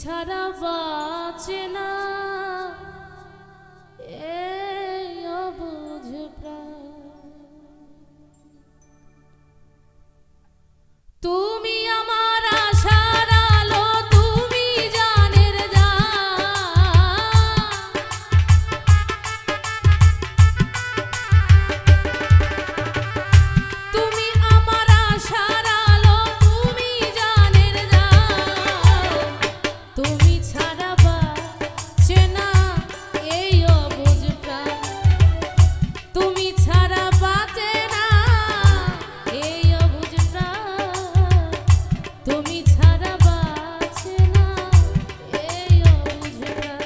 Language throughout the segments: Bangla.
ছাড়া বাঁচে না এই অবুঝ প্রাণ। তুমি আমার আশার আলো, তুমি জানের জান। তুমি আমার আশার আলো, তুমি জানের জান। তুমি ছাড়া বাঁচে না এই অবুঝ প্রাণ। তুমি ছাড়া বাঁচে না এই অবুঝ প্রাণ। তুমি ছাড়া বাঁচে না এই অবুঝ প্রাণ।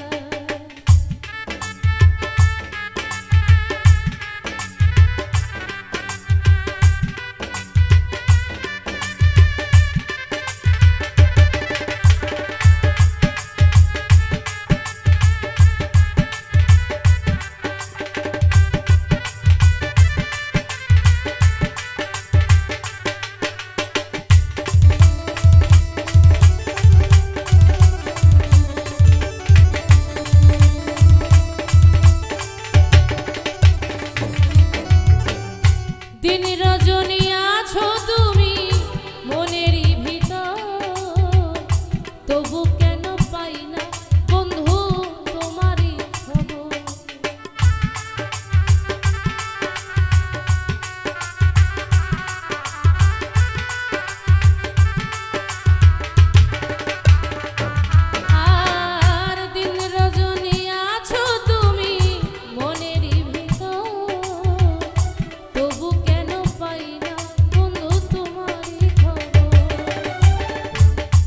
দিন রজনী আছো তুমি মনেরই ভিতর, তবু কেন পাই না বন্ধু তোমারই খবর। আর দিন রজনী আছো তুমি মনেরই ভিতর, তবু কেন পাই না বন্ধু তোমারই খবর।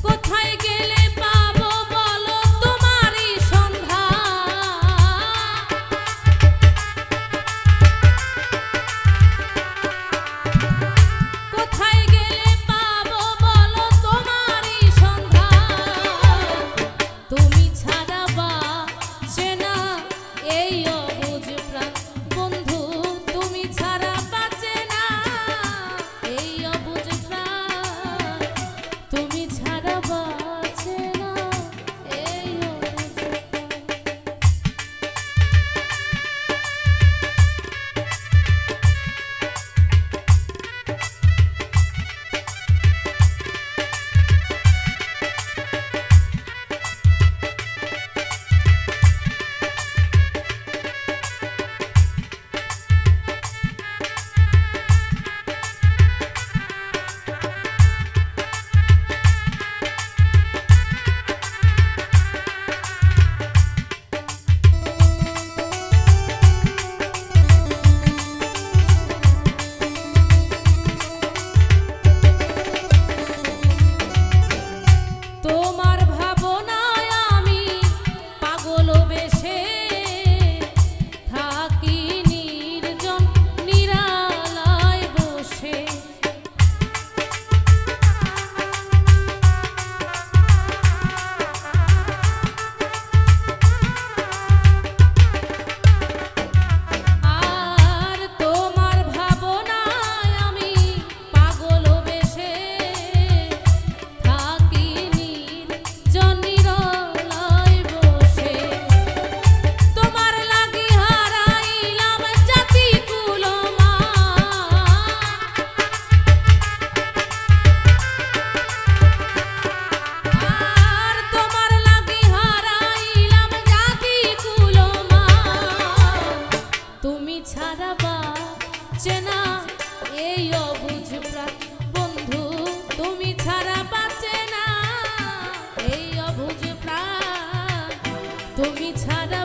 কোথায় গেলে পাবো বলো তোমারই সন্ধান। কোথায় গেলে পাবো বলো তোমারই সন্ধান। তুমি ছাড়া বাঁচে না এই অবুঝ প্রাণ। বন্ধু তুমি ছাড়া বাঁচে না এই অবুঝ প্রাণ। তুমি ছাড়া বাঁচে না এই অবুঝ প্রাণ। তোমার ভাবনায় আমি পাগল বেশে থাকি নির্জন নিরালায় বসে। আর তোমার ভাবনায় আমি পাগল বেশে থাকি নির্জন নিরালায় বসে। তোমার লাগি হারাইলাম জাতি কুলমান। আর তোমার লাগি হারাইলাম জাতি কুলমান। তুমি ছাড়া বাঁচে না এই অবুঝ প্রাণ। বন্ধু তুমি ছাড়া বাঁচে না এই অবুঝ প্রাণ। তুমি ছাড়া